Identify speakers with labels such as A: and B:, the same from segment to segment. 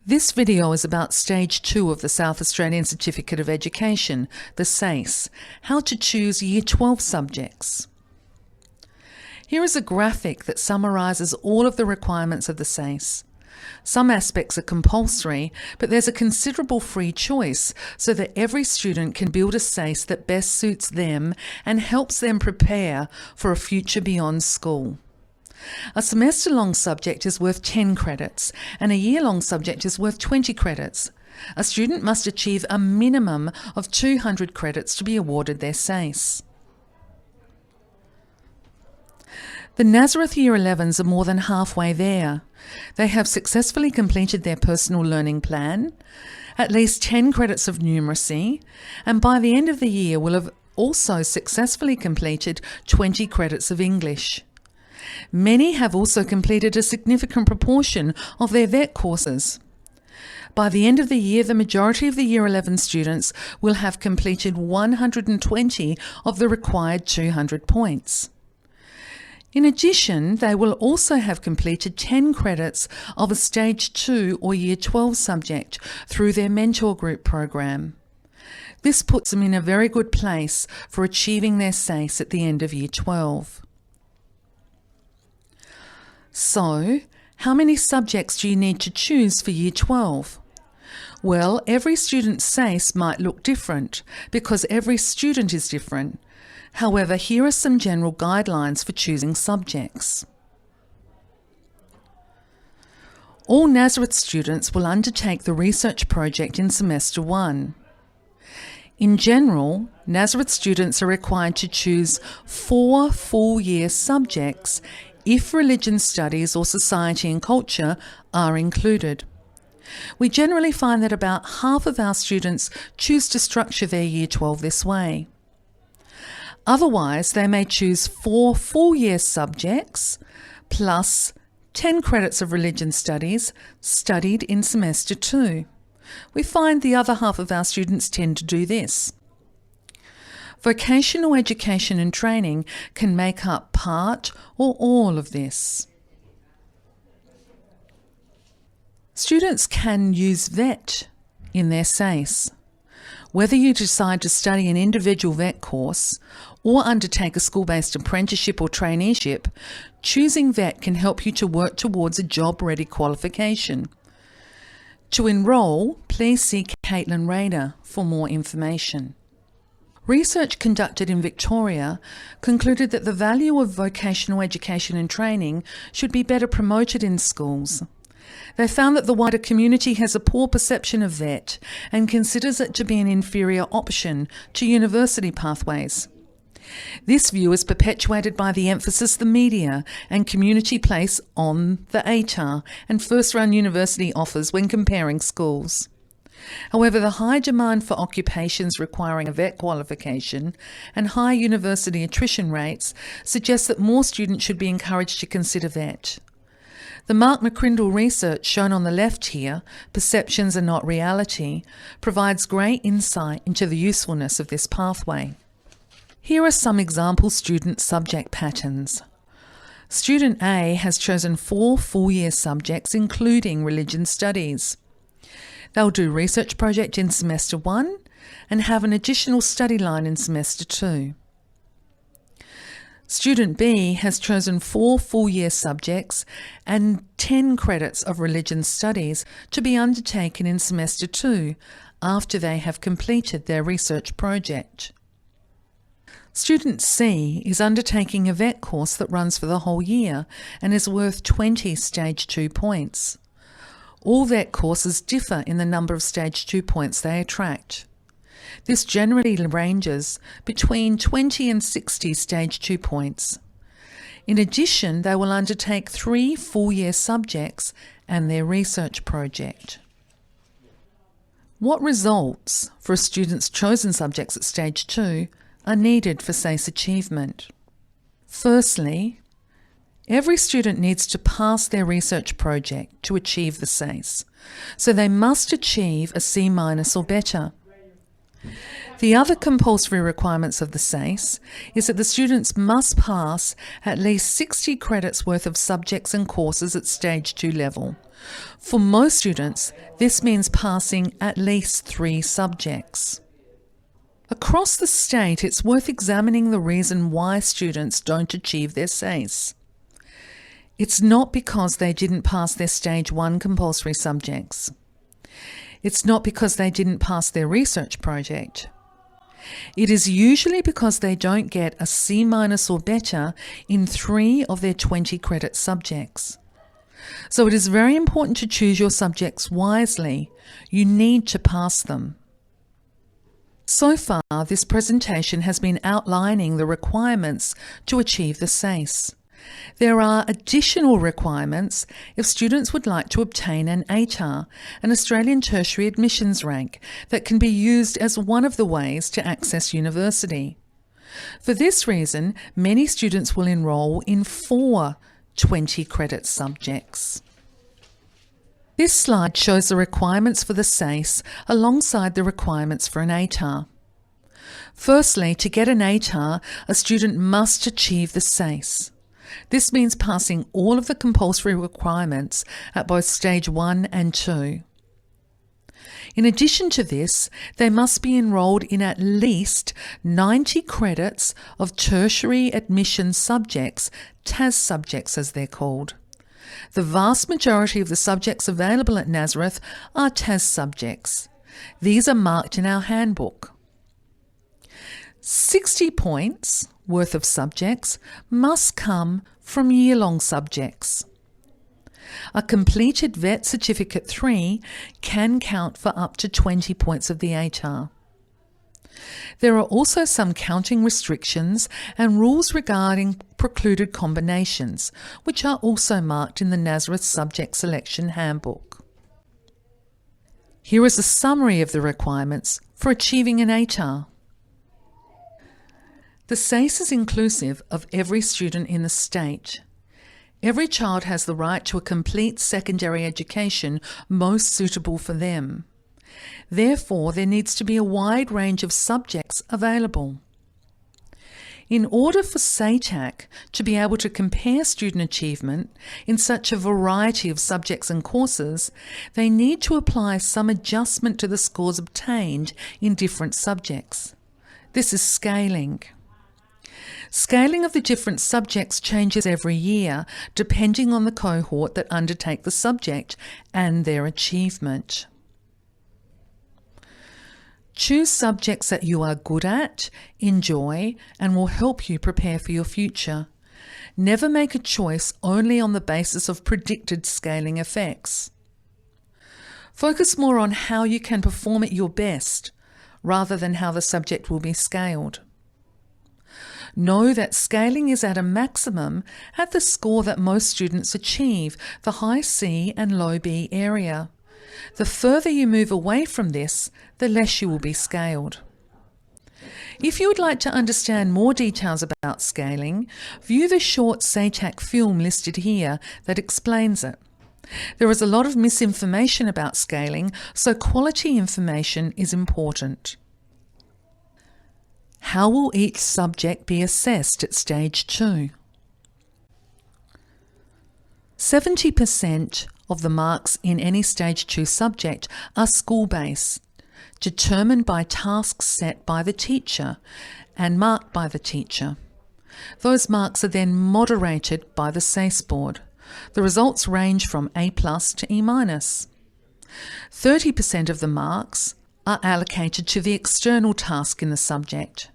A: This video is about Stage 2 of the South Australian Certificate of Education, the SACE, how to choose Year 12 subjects. Here is a graphic that summarises all of the requirements of the SACE. Some aspects are compulsory, but there's a considerable free choice so that every student can build a SACE that best suits them and helps them prepare for a future beyond school. A semester-long subject is worth 10 credits and a year-long subject is worth 20 credits. A student must achieve a minimum of 200 credits to be awarded their SACE. The Nazareth Yr11s are more than halfway there. They have successfully completed their personal learning plan, at least 10 credits of numeracy, and by the end of the year will have also successfully completed 20 credits of English. Many have also completed a significant proportion of their VET courses. By the end of the year, the majority of the Year 11 students will have completed 120 of the required 200 points. In addition, they will also have completed 10 credits of a Stage 2 or Year 12 subject through their mentor group program. This puts them in a very good place for achieving their SACE at the end of Year 12. So, how many subjects do you need to choose for Year 12? Well, every student's SACE might look different because every student is different. However, here are some general guidelines for choosing subjects. All Nazareth students will undertake the research project in Semester 1. In general, Nazareth students are required to choose 4 full-year subjects if religion studies or society and culture are included. We generally find that about half of our students choose to structure their Year 12 this way. Otherwise, they may choose 4 full-year subjects plus 10 credits of religion studies studied in Semester 2. We find the other half of our students tend to do this. Vocational education and training can make up part or all of this. Students can use VET in their SACE. Whether you decide to study an individual VET course or undertake a school-based apprenticeship or traineeship, choosing VET can help you to work towards a job-ready qualification. To enrol, please see Caitlin Rader for more information. Research conducted in Victoria concluded that the value of vocational education and training should be better promoted in schools. They found that the wider community has a poor perception of VET and considers it to be an inferior option to university pathways. This view is perpetuated by the emphasis the media and community place on the ATAR and first-run university offers when comparing schools. However, the high demand for occupations requiring a VET qualification and high university attrition rates suggest that more students should be encouraged to consider VET. The Mark McCrindle research shown on the left here, Perceptions Are Not Reality, provides great insight into the usefulness of this pathway. Here are some example student subject patterns. Student A has chosen 4 full-year subjects including religion studies. They'll do research project in Semester 1 and have an additional study line in Semester 2. Student B has chosen 4 full-year subjects and 10 credits of religion studies to be undertaken in Semester 2 after they have completed their research project. Student C is undertaking a VET course that runs for the whole year and is worth 20 Stage 2 points. All VET courses differ in the number of Stage 2 points they attract. This generally ranges between 20 and 60 Stage 2 points. In addition, they will undertake 3 full-year subjects and their research project. What results for a student's chosen subjects at Stage 2 are needed for SACE achievement? Firstly, every student needs to pass their research project to achieve the SACE, so they must achieve a C- or better. The other compulsory requirements of the SACE is that the students must pass at least 60 credits worth of subjects and courses at Stage 2 level. For most students, this means passing at least 3 subjects. Across the state, it's worth examining the reason why students don't achieve their SACE. It's not because they didn't pass their Stage 1 compulsory subjects. It's not because they didn't pass their research project. It is usually because they don't get a C- or better in 3 of their 20 credit subjects. So it is very important to choose your subjects wisely. You need to pass them. So far, this presentation has been outlining the requirements to achieve the SACE. There are additional requirements if students would like to obtain an ATAR, an Australian Tertiary Admissions Rank, that can be used as one of the ways to access university. For this reason, many students will enrol in 4 20-credit subjects. This slide shows the requirements for the SACE alongside the requirements for an ATAR. Firstly, to get an ATAR, a student must achieve the SACE. This means passing all of the compulsory requirements at both Stage 1 and 2. In addition to this, they must be enrolled in at least 90 credits of tertiary admission subjects, TAS subjects as they're called. The vast majority of the subjects available at Nazareth are TAS subjects. These are marked in our handbook. 60 points worth of subjects must come from year-long subjects. A completed VET Certificate 3 can count for up to 20 points of the ATAR. There are also some counting restrictions and rules regarding precluded combinations, which are also marked in the Nazareth Subject Selection Handbook. Here is a summary of the requirements for achieving an ATAR. The SACE is inclusive of every student in the state. Every child has the right to a complete secondary education most suitable for them. Therefore, there needs to be a wide range of subjects available. In order for SATAC to be able to compare student achievement in such a variety of subjects and courses, they need to apply some adjustment to the scores obtained in different subjects. This is scaling. Scaling of the different subjects changes every year, depending on the cohort that undertake the subject and their achievement. Choose subjects that you are good at, enjoy, and will help you prepare for your future. Never make a choice only on the basis of predicted scaling effects. Focus more on how you can perform at your best, rather than how the subject will be scaled. Know that scaling is at a maximum at the score that most students achieve, the high C and low B area. The further you move away from this, the less you will be scaled. If you would like to understand more details about scaling, view the short SATAC film listed here that explains it. There is a lot of misinformation about scaling, so quality information is important. How will each subject be assessed at Stage 2? 70% of the marks in any Stage 2 subject are school-based, determined by tasks set by the teacher and marked by the teacher. Those marks are then moderated by the SACE board. The results range from A+ to E-. 30% of the marks are allocated to the external task in the subject.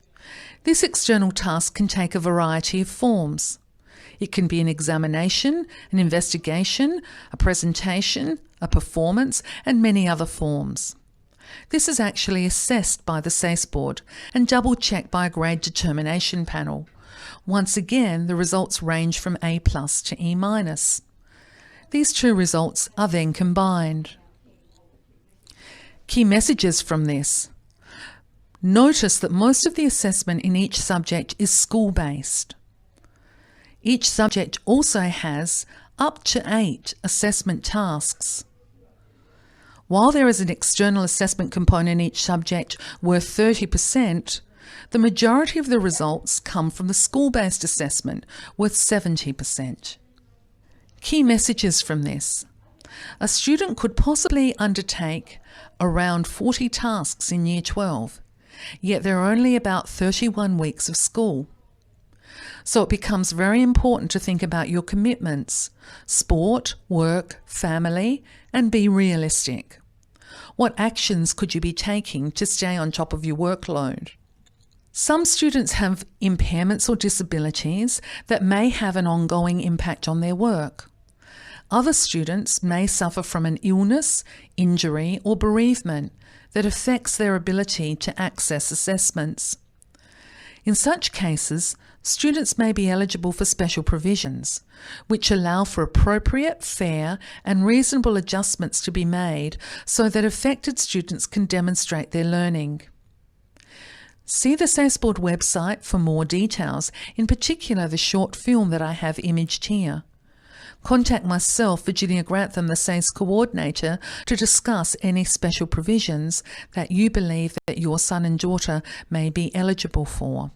A: This external task can take a variety of forms. It can be an examination, an investigation, a presentation, a performance, and many other forms. This is actually assessed by the SACE board and double-checked by a grade determination panel. Once again, the results range from A+ to E-. These two results are then combined. Key messages from this. Notice that most of the assessment in each subject is school-based. Each subject also has up to 8 assessment tasks. While there is an external assessment component in each subject worth 30%, the majority of the results come from the school-based assessment worth 70%. Key messages from this. A student could possibly undertake around 40 tasks in Year 12, yet there are only about 31 weeks of school. So it becomes very important to think about your commitments, sport, work, family, and be realistic. What actions could you be taking to stay on top of your workload? Some students have impairments or disabilities that may have an ongoing impact on their work. Other students may suffer from an illness, injury, or bereavement that affects their ability to access assessments. In such cases, students may be eligible for special provisions, which allow for appropriate, fair, and reasonable adjustments to be made so that affected students can demonstrate their learning. See the SACE Board website for more details, in particular the short film that I have imaged here. Contact myself, Virginia Grantham, the SACE Coordinator, to discuss any special provisions that you believe that your son and daughter may be eligible for.